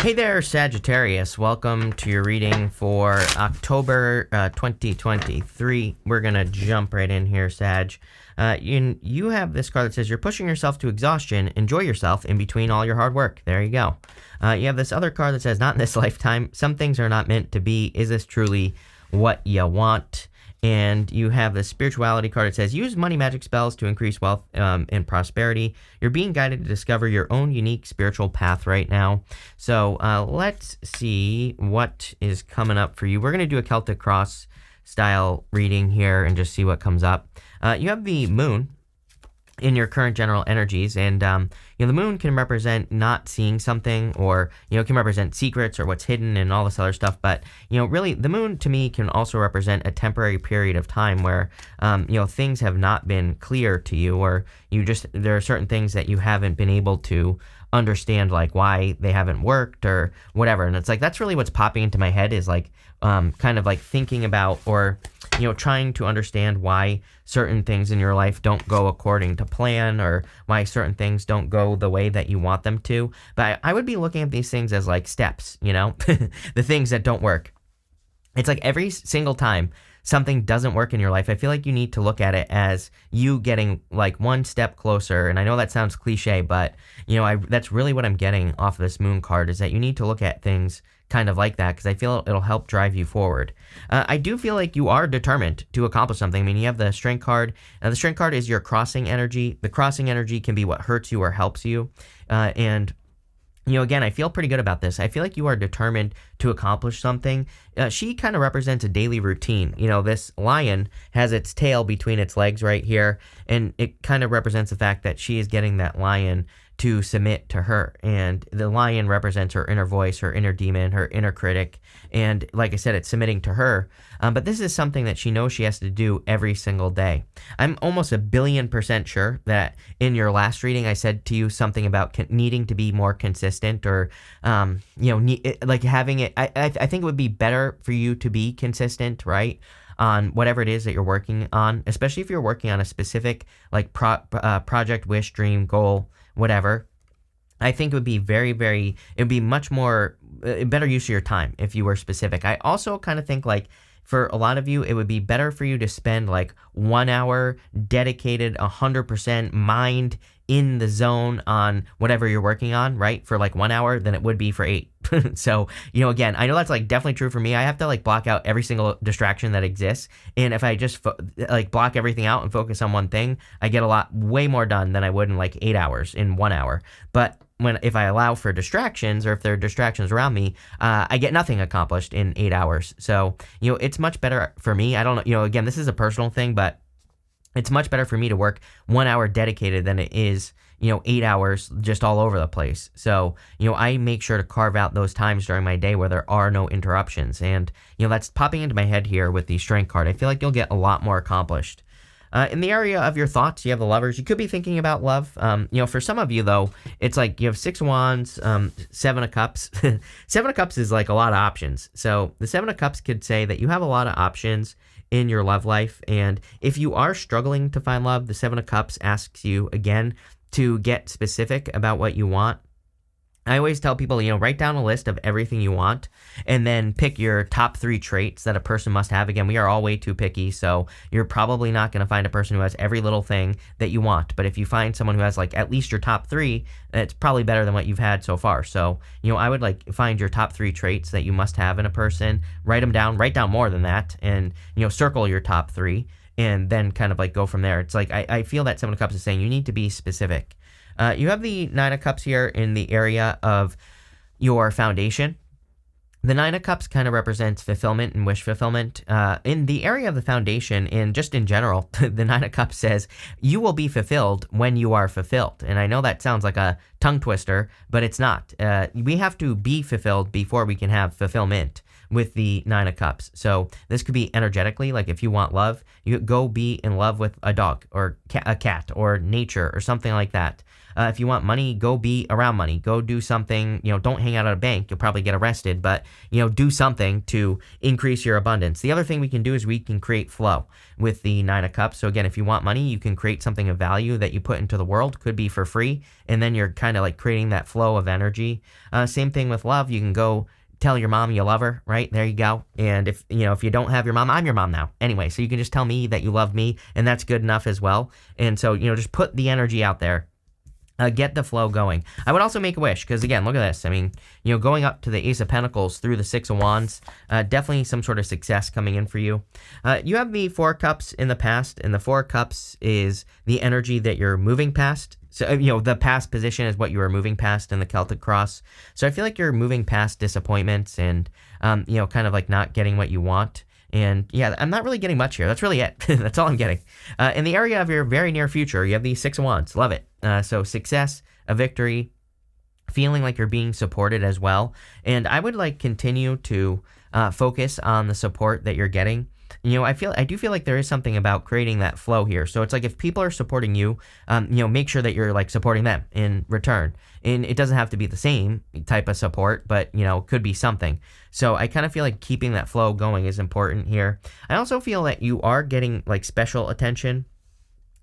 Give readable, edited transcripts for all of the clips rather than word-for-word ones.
Hey there, Sagittarius. Welcome to your reading for October 2023. We're going to jump right in here, Sag. You have this card that says, you're pushing yourself to exhaustion. Enjoy yourself in between all your hard work. There you go. You have this other card that says, not in this lifetime. Some things are not meant to be. Is this truly what you want? And you have the spirituality card that says, use money magic spells to increase wealth and prosperity. You're being guided to discover your own unique spiritual path right now. So let's see what is coming up for you. We're going to do a Celtic Cross style reading here and just see what comes up. You have the moon in your current general energies, and the moon can represent not seeing something, or it can represent secrets or what's hidden and all this other stuff. But really, the moon to me can also represent a temporary period of time where things have not been clear to you, or there are certain things that you haven't been able to understand, like why they haven't worked or whatever. And it's like, that's really what's popping into my head, is like kind of like thinking about, or trying to understand why certain things in your life don't go according to plan, or why certain things don't go the way that you want them to. But I would be looking at these things as like steps, the things that don't work. It's like every single time something doesn't work in your life, I feel like you need to look at it as you getting like one step closer. And I know that sounds cliche, but that's really what I'm getting off of this moon card, is that you need to look at things kind of like that, because I feel it'll help drive you forward. I do feel like you are determined to accomplish something. I mean, you have the strength card. Now, the strength card is your crossing energy. The crossing energy can be what hurts you or helps you. And again, I feel pretty good about this. I feel like you are determined to accomplish something. She kind of represents a daily routine. This lion has its tail between its legs right here, and it kind of represents the fact that she is getting that lion to submit to her. And the lion represents her inner voice, her inner demon, her inner critic. And like I said, it's submitting to her. But this is something that she knows she has to do every single day. I'm almost 1,000,000,000% sure that in your last reading, I said to you something about needing to be more consistent, or, like having it. I think it would be better for you to be consistent, right, on whatever it is that you're working on, especially if you're working on a specific like project, wish, dream, goal, whatever. I think it would be it would be much more, better use of your time if you were specific. I also kind of think like for a lot of you, it would be better for you to spend like 1 hour dedicated 100% mind in the zone on whatever you're working on, right? For like 1 hour than it would be for 8. So, again, I know that's like definitely true for me. I have to like block out every single distraction that exists. And if I just like block everything out and focus on one thing, I get way more done than I would in like 8 hours in 1 hour. But if I allow for distractions, or if there are distractions around me, I get nothing accomplished in 8 hours. So, it's much better for me. I don't know, again, this is a personal thing, but it's much better for me to work 1 hour dedicated than it is, 8 hours just all over the place. So, I make sure to carve out those times during my day where there are no interruptions. And, that's popping into my head here with the strength card. I feel like you'll get a lot more accomplished. In the area of your thoughts, you have the Lovers. You could be thinking about love. For some of you, though, it's like you have 6 of Wands, 7 of Cups. 7 of Cups is like a lot of options. So the 7 of Cups could say that you have a lot of options in your love life. And if you are struggling to find love, the 7 of Cups asks you, again, to get specific about what you want. I always tell people, write down a list of everything you want, and then pick your top 3 traits that a person must have. Again, we are all way too picky, so you're probably not going to find a person who has every little thing that you want. But if you find someone who has like at least your top 3, it's probably better than what you've had so far. So, I would like find your top 3 traits that you must have in a person, write them down, write down more than that, and, circle your top 3, and then kind of like go from there. It's like, I feel that 7 of Cups is saying you need to be specific. You have the 9 of Cups here in the area of your foundation. The 9 of Cups kind of represents fulfillment and wish fulfillment. In the area of the foundation, and just in general, the 9 of Cups says, you will be fulfilled when you are fulfilled. And I know that sounds like a tongue twister, but it's not. We have to be fulfilled before we can have fulfillment. with the Nine of Cups. So this could be energetically, like if you want love, you go be in love with a dog or a cat or nature or something like that. If you want money, go be around money. Go do something, don't hang out at a bank. You'll probably get arrested, but, do something to increase your abundance. The other thing we can do is we can create flow with the Nine of Cups. So again, if you want money, you can create something of value that you put into the world, could be for free, and then you're kind of like creating that flow of energy. Same thing with love. You can go tell your mom you love her, right? There you go. And if you don't have your mom, I'm your mom now. Anyway, so you can just tell me that you love me, and that's good enough as well. And so, just put the energy out there. Get the flow going. I would also make a wish, because again, look at this. I mean, going up to the Ace of Pentacles through the Six of Wands, definitely some sort of success coming in for you. You have the Four of Cups in the past, and the Four of Cups is the energy that you're moving past. So, the past position is what you are moving past in the Celtic cross. So I feel like you're moving past disappointments and, kind of like not getting what you want. And yeah, I'm not really getting much here. That's really it. That's all I'm getting. In the area of your very near future, you have the Six of Wands. Love it. So success, a victory, feeling like you're being supported as well. And I would continue to focus on the support that you're getting. I do feel like there is something about creating that flow here. So it's like if people are supporting you, make sure that you're supporting them in return. And it doesn't have to be the same type of support, but could be something. So I kind of feel like keeping that flow going is important here. I also feel that you are getting special attention.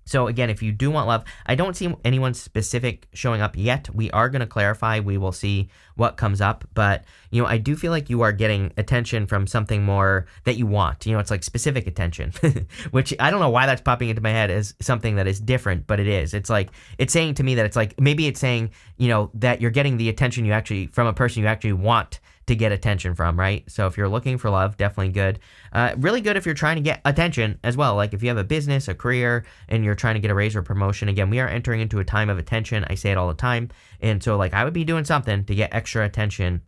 So again, if you do want love, I don't see anyone specific showing up yet. We are going to clarify. We will see what comes up. But, I do feel like you are getting attention from something more that you want. It's specific attention, which I don't know why that's popping into my head as something that is different, but it is. It's saying to me that maybe it's saying, that you're getting the attention from a person you actually want to get attention from, right? So if you're looking for love, definitely good. Really good if you're trying to get attention as well. Like if you have a business, a career, and you're trying to get a raise or promotion. Again, we are entering into a time of attention. I say it all the time. And so I would be doing something to get extra attention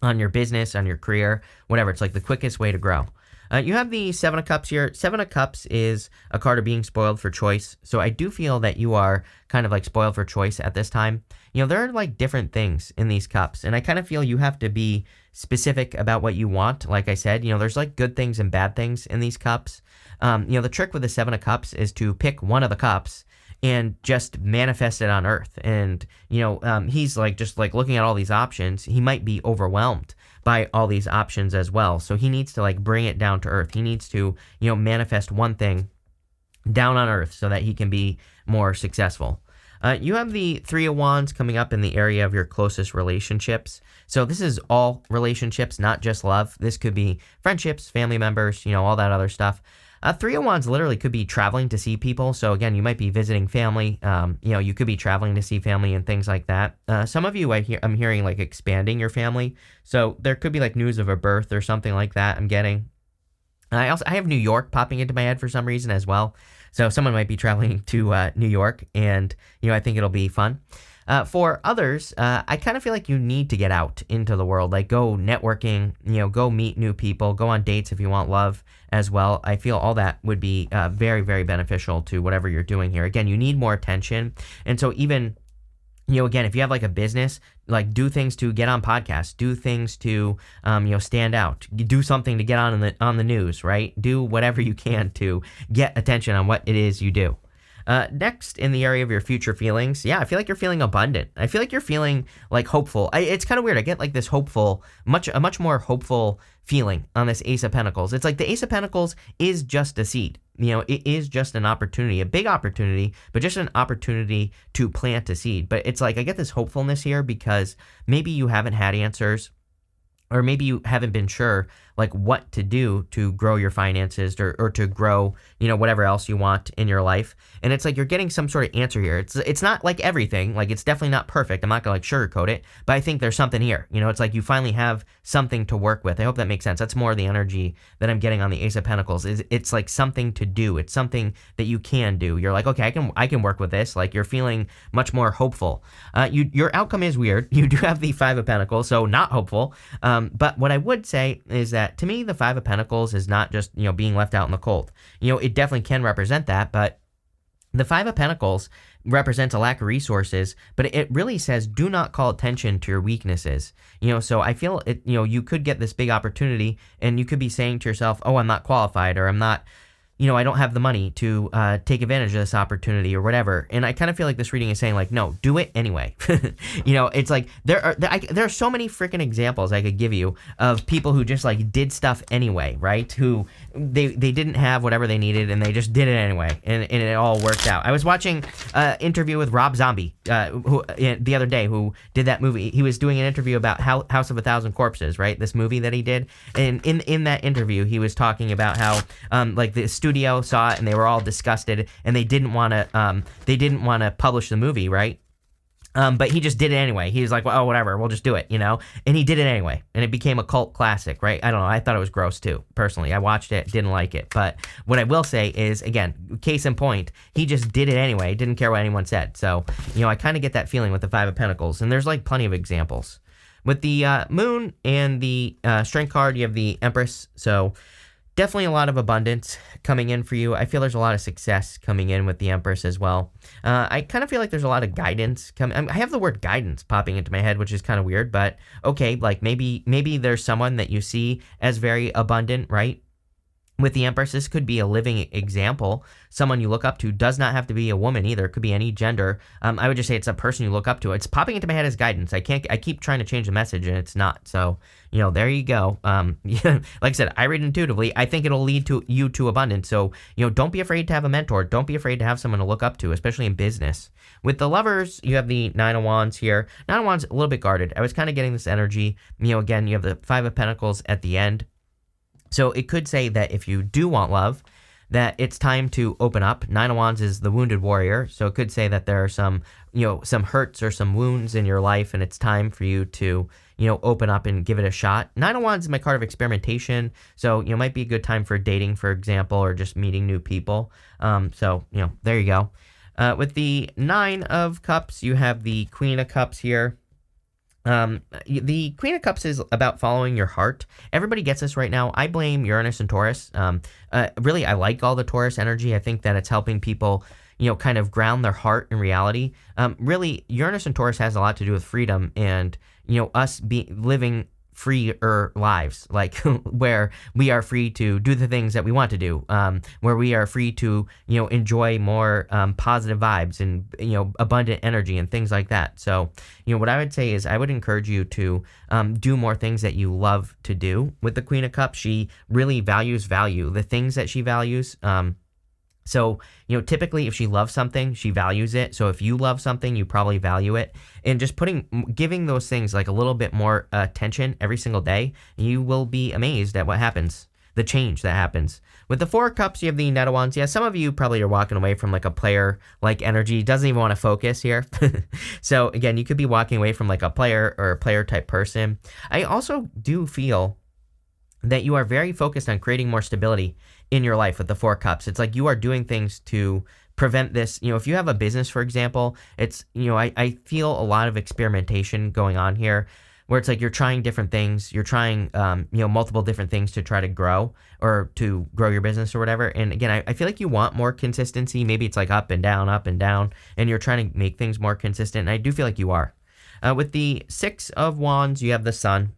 on your business, on your career, whatever. It's the quickest way to grow. You have the Seven of Cups here. Seven of Cups is a card of being spoiled for choice. So I do feel that you are kind of spoiled for choice at this time. There are different things in these cups. And I kind of feel you have to be specific about what you want. Like I said, there's good things and bad things in these cups. The trick with the Seven of Cups is to pick one of the cups and just manifest it on earth. And, he's just looking at all these options. He might be overwhelmed by all these options as well. So he needs to bring it down to earth. He needs to, manifest one thing down on earth so that he can be more successful. You have the Three of Wands coming up in the area of your closest relationships. So this is all relationships, not just love. This could be friendships, family members, all that other stuff. Three of Wands literally could be traveling to see people. So again, you might be visiting family. You could be traveling to see family and things like that. Some of you I'm hearing expanding your family. So there could be news of a birth or something like that I'm getting. I have New York popping into my head for some reason as well. So someone might be traveling to New York, and I think it'll be fun. For others, I kind of feel like you need to get out into the world, go networking, go meet new people, go on dates if you want love as well. I feel all that would be very, very beneficial to whatever you're doing here. Again, you need more attention. And so even, again, if you have a business, do things to get on podcasts, do things to, stand out, do something to get on the news, right? Do whatever you can to get attention on what it is you do. Next, in the area of your future feelings, I feel like you're feeling abundant. I feel like you're feeling hopeful. It's kind of weird. I get this hopeful, a much more hopeful feeling on this Ace of Pentacles. It's the Ace of Pentacles is just a seed. It is just an opportunity, a big opportunity, but just an opportunity to plant a seed. But it's I get this hopefulness here because maybe you haven't had answers, or maybe you haven't been sure what to do to grow your finances or to grow, whatever else you want in your life. And it's you're getting some sort of answer here. It's not everything, it's definitely not perfect. I'm not gonna sugarcoat it, but I think there's something here. It's you finally have something to work with. I hope that makes sense. That's more the energy that I'm getting on the Ace of Pentacles. It's something to do. It's something that you can do. You're okay, I can work with this. You're feeling much more hopeful. Your outcome is weird. You do have the Five of Pentacles, so not hopeful. But what I would say is that to me, the Five of Pentacles is not just, being left out in the cold. It definitely can represent that, but the Five of Pentacles represents a lack of resources, but it really says do not call attention to your weaknesses. So I feel it, you could get this big opportunity and you could be saying to yourself, oh, I'm not qualified, or I'm not, I don't have the money to take advantage of this opportunity or whatever. And I kind of feel like this reading is saying like, no, do it anyway. It's like there are so many freaking examples I could give you of people who just like did stuff anyway, right? Who they didn't have whatever they needed and they just did it anyway, and it all worked out. I was watching an interview with Rob Zombie who the other day, who did that movie. He was doing an interview about House of a Thousand Corpses, right? This movie that he did, and in that interview he was talking about how like the studio saw it and they were all disgusted and they didn't want to publish the movie, right? But he just did it anyway. He was like, well, oh, whatever, we'll just do it, and he did it anyway, and it became a cult classic, right? I don't know, I thought it was gross too, personally. I watched it, didn't like it, but what I will say is, again, case in point, he just did it anyway, didn't care what anyone said. So, I kind of get that feeling with the Five of Pentacles, and there's like plenty of examples. With the Moon and the Strength card, you have the Empress, so definitely a lot of abundance coming in for you. I feel there's a lot of success coming in with the Empress as well. I kind of feel like there's a lot of guidance coming. I have the word guidance popping into my head, which is kind of weird, but okay, like maybe there's someone that you see as very abundant, right? With the Empress, this could be a living example. Someone you look up to. Does not have to be a woman either. It could be any gender. I would just say it's a person you look up to. It's popping into my head as guidance. I keep trying to change the message and it's not. So, there you go. Like I said, I read intuitively. I think it'll lead to you to abundance. So, don't be afraid to have a mentor. Don't be afraid to have someone to look up to, especially in business. With the Lovers, you have the Nine of Wands here. Nine of Wands, a little bit guarded. I was kind of getting this energy. Again, you have the Five of Pentacles at the end. So it could say that if you do want love, that it's time to open up. Nine of Wands is the wounded warrior. So it could say that there are some hurts or some wounds in your life, and it's time for you to, open up and give it a shot. Nine of Wands is my card of experimentation. So, might be a good time for dating, for example, or just meeting new people. So, there you go. With the Nine of Cups, you have the Queen of Cups here. The Queen of Cups is about following your heart. Everybody gets this right now. I blame Uranus and Taurus. Really, I like all the Taurus energy. I think that it's helping people, kind of ground their heart in reality. Really, Uranus and Taurus has a lot to do with freedom and, us living freer lives, like where we are free to do the things that we want to do, where we are free to, enjoy more positive vibes and, abundant energy and things like that. So, what I would say is I would encourage you to do more things that you love to do. With the Queen of Cups, she really values the things that she values. So, typically if she loves something, she values it. So if you love something, you probably value it. And just giving those things like a little bit more attention every single day, you will be amazed at what happens, the change that happens. With the Four of Cups, you have the Knight of Wands. Yeah, some of you probably are walking away from like a player-like energy, doesn't even want to focus here. So again, you could be walking away from like a player or a player-type person. I also do feel that you are very focused on creating more stability in your life with the Four Cups. It's like you are doing things to prevent this. If you have a business, for example, it's, I feel a lot of experimentation going on here where it's like you're trying different things. You're trying, multiple different things to try to grow or to grow your business or whatever. And again, I feel like you want more consistency. Maybe it's like up and down, and you're trying to make things more consistent. And I do feel like you are. With the Six of Wands, you have the Sun.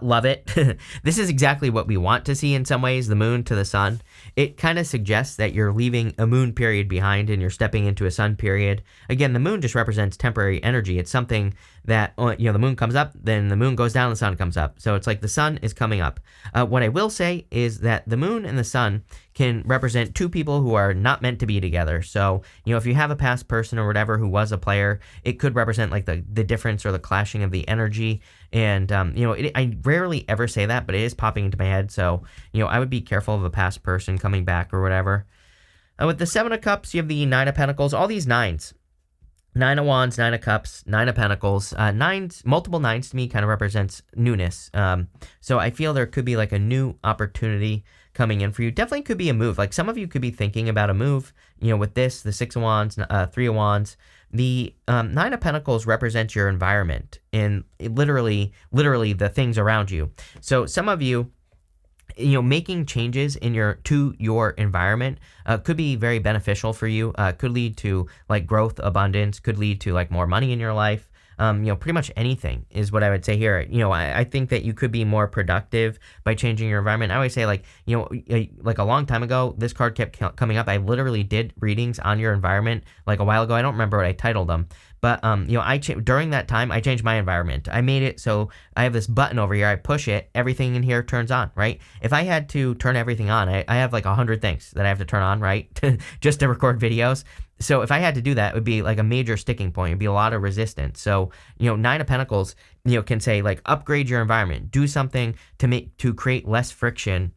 Love it. This is exactly what we want to see in some ways, the moon to the sun. It kind of suggests that you're leaving a moon period behind and you're stepping into a sun period. Again, the moon just represents temporary energy. It's something that, the moon comes up, then the moon goes down, the sun comes up. So it's like the sun is coming up. What I will say is that the moon and the sun can represent two people who are not meant to be together. So, if you have a past person or whatever who was a player, it could represent like the difference or the clashing of the energy. And, I rarely ever say that, but it is popping into my head. So, I would be careful of a past person coming back or whatever. With the Seven of Cups, you have the Nine of Pentacles, all these nines. Nine of Wands, Nine of Cups, Nine of Pentacles. Multiple nines to me kind of represents newness. So I feel there could be like a new opportunity coming in for you. Definitely could be a move. Like some of you could be thinking about a move, with this, the Six of Wands, Three of Wands. The Nine of Pentacles represents your environment and literally the things around you. So some of you, making changes in your environment could be very beneficial for you. Could lead to like growth, abundance, could lead to like more money in your life. Pretty much anything is what I would say here. I think that you could be more productive by changing your environment. I always say like a long time ago, this card kept coming up. I literally did readings on your environment like a while ago. I don't remember what I titled them. But, during that time, I changed my environment. I made it so I have this button over here. I push it. Everything in here turns on, right? If I had to turn everything on, I have like 100 things that I have to turn on, right? Just to record videos. So if I had to do that, it would be like a major sticking point. It'd be a lot of resistance. So, Nine of Pentacles, can say like upgrade your environment. Do something to create less friction.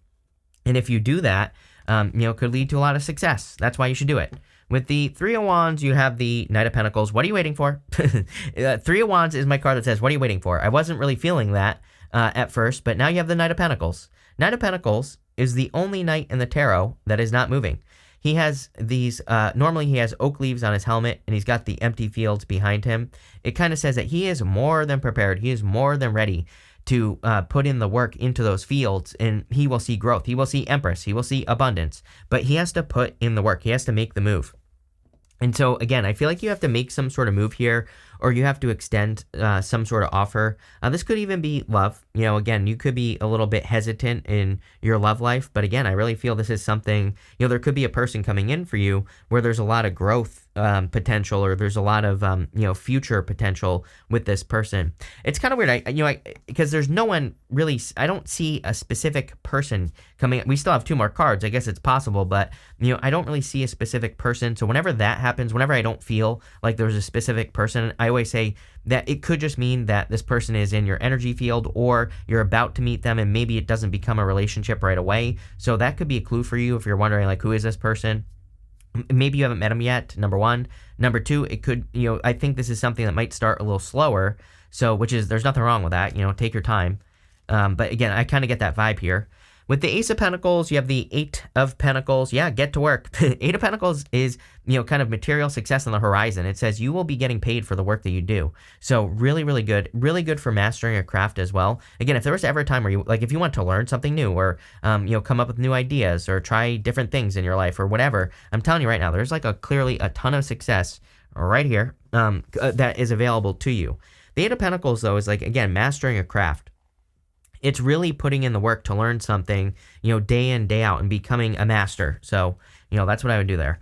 And if you do that, could lead to a lot of success. That's why you should do it. With the Three of Wands, you have the Knight of Pentacles. What are you waiting for? Three of Wands is my card that says, what are you waiting for? I wasn't really feeling that at first, but now you have the Knight of Pentacles. Knight of Pentacles is the only knight in the tarot that is not moving. He has these, normally he has oak leaves on his helmet, and he's got the empty fields behind him. It kind of says that he is more than prepared. He is more than ready to put in the work into those fields, and he will see growth. He will see Empress. He will see abundance, but he has to put in the work. He has to make the move. And so, again, I feel like you have to make some sort of move here, or you have to extend some sort of offer. This could even be love. Again, you could be a little bit hesitant in your love life, but again, I really feel this is something, there could be a person coming in for you where there's a lot of growth potential, or there's a lot of future potential with this person. It's kind of weird, because there's no one really. I don't see a specific person coming. We still have two more cards. I guess it's possible, but I don't really see a specific person. So whenever that happens, whenever I don't feel like there's a specific person, I always say that it could just mean that this person is in your energy field, or you're about to meet them, and maybe it doesn't become a relationship right away. So that could be a clue for you if you're wondering like, who is this person? Maybe you haven't met him yet, number one. Number two, it could, I think this is something that might start a little slower. So, there's nothing wrong with that. Take your time. But again, I kind of get that vibe here. With the Ace of Pentacles, you have the Eight of Pentacles. Yeah, get to work. Eight of Pentacles is, kind of material success on the horizon. It says you will be getting paid for the work that you do. So really, really good. Really good for mastering a craft as well. Again, if there was ever a time where you, like if you want to learn something new, or, come up with new ideas, or try different things in your life, or whatever, I'm telling you right now, there's like clearly a ton of success right here that is available to you. The Eight of Pentacles, though, is like, again, mastering a craft. It's really putting in the work to learn something, day in, day out, and becoming a master. So, that's what I would do there.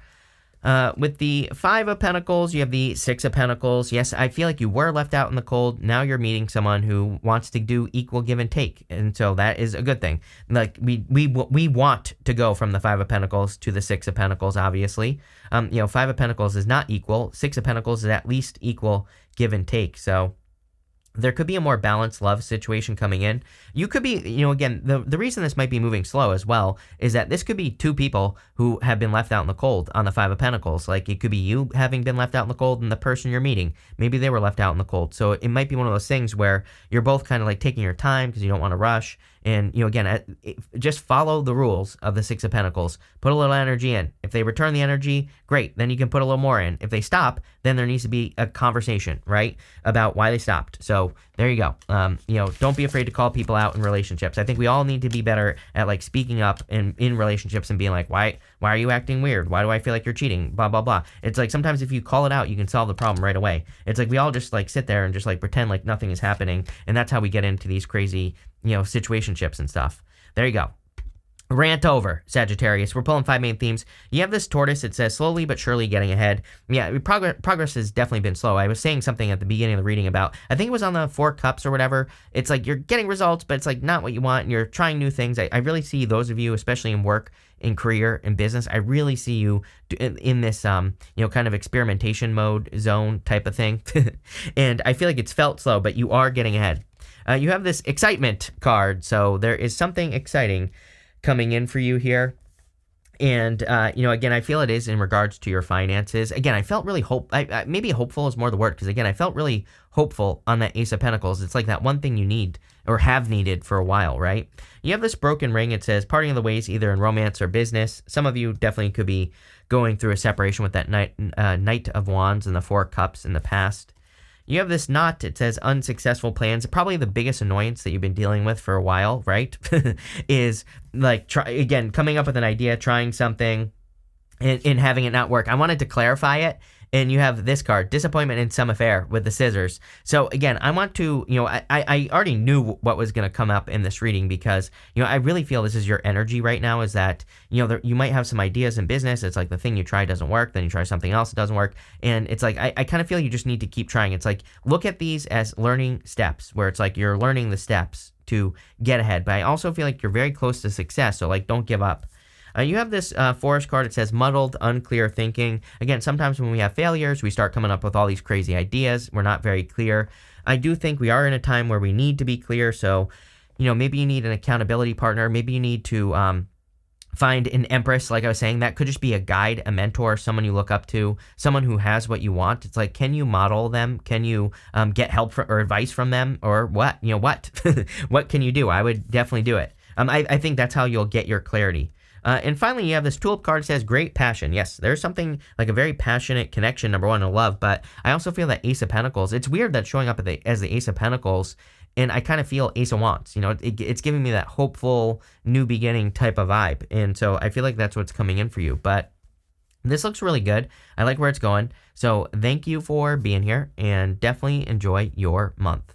With the Five of Pentacles, you have the Six of Pentacles. Yes, I feel like you were left out in the cold. Now you're meeting someone who wants to do equal give and take. And so that is a good thing. Like we want to go from the Five of Pentacles to the Six of Pentacles, obviously. Five of Pentacles is not equal. Six of Pentacles is at least equal give and take. So there could be a more balanced love situation coming in. You could be, again, the reason this might be moving slow as well is that this could be two people who have been left out in the cold on the Five of Pentacles. Like, it could be you having been left out in the cold and the person you're meeting, maybe they were left out in the cold. So it might be one of those things where you're both kind of like taking your time because you don't want to rush. And, again, just follow the rules of the Six of Pentacles. Put a little energy in. If they return the energy, great. Then you can put a little more in. If they stop, then there needs to be a conversation, right, about why they stopped. So there you go. Don't be afraid to call people out in relationships. I think we all need to be better at like speaking up in relationships and being like, why are you acting weird? Why do I feel like you're cheating? Blah, blah, blah. It's like sometimes if you call it out, you can solve the problem right away. It's like we all just like sit there and just like pretend like nothing is happening. And that's how we get into these crazy, situationships and stuff. There you go. Rant over, Sagittarius. We're pulling 5 main themes. You have this tortoise. It says slowly but surely getting ahead. Yeah, progress has definitely been slow. I was saying something at the beginning of the reading about, I think it was on the 4 cups or whatever. It's like you're getting results, but it's like not what you want, and you're trying new things. I really see those of you, especially in work, in career, in business, I really see you in this, kind of experimentation mode zone type of thing. And I feel like it's felt slow, but you are getting ahead. You have this excitement card, so there is something exciting coming in for you here. And, again, I feel it is in regards to your finances. Again, I felt really maybe hopeful is more the word, because, again, I felt really hopeful on that Ace of Pentacles. It's like that one thing you need or have needed for a while, right? You have this broken ring. It says parting of the ways, either in romance or business. Some of you definitely could be going through a separation with that Knight of Wands and the 4 cups in the past. You have this knot. It says unsuccessful plans. Probably the biggest annoyance that you've been dealing with for a while, right? Is like, coming up with an idea, trying something, and having it not work. I wanted to clarify it. And you have this card, disappointment in some affair with the scissors. So again, I want to, I already knew what was going to come up in this reading because, I really feel this is your energy right now is that, you might have some ideas in business. It's like the thing you try doesn't work. Then you try something else, it doesn't work. And it's like, I kind of feel you just need to keep trying. It's like, look at these as learning steps where it's like you're learning the steps to get ahead. But I also feel like you're very close to success. So like, don't give up. You have this forest card. It says muddled, unclear thinking. Again, sometimes when we have failures, we start coming up with all these crazy ideas. We're not very clear. I do think we are in a time where we need to be clear. So, maybe you need an accountability partner. Maybe you need to find an empress, like I was saying. That could just be a guide, a mentor, someone you look up to, someone who has what you want. It's like, can you model them? Can you get help or advice from them? Or what? What? What can you do? I would definitely do it. I think that's how you'll get your clarity. And finally, you have this tulip card that says great passion. Yes, there's something like a very passionate connection, number one, to love. But I also feel that Ace of Pentacles, it's weird that showing up as the Ace of Pentacles, and I kind of feel Ace of Wands. It's giving me that hopeful, new beginning type of vibe. And so I feel like that's what's coming in for you. But this looks really good. I like where it's going. So thank you for being here, and definitely enjoy your month.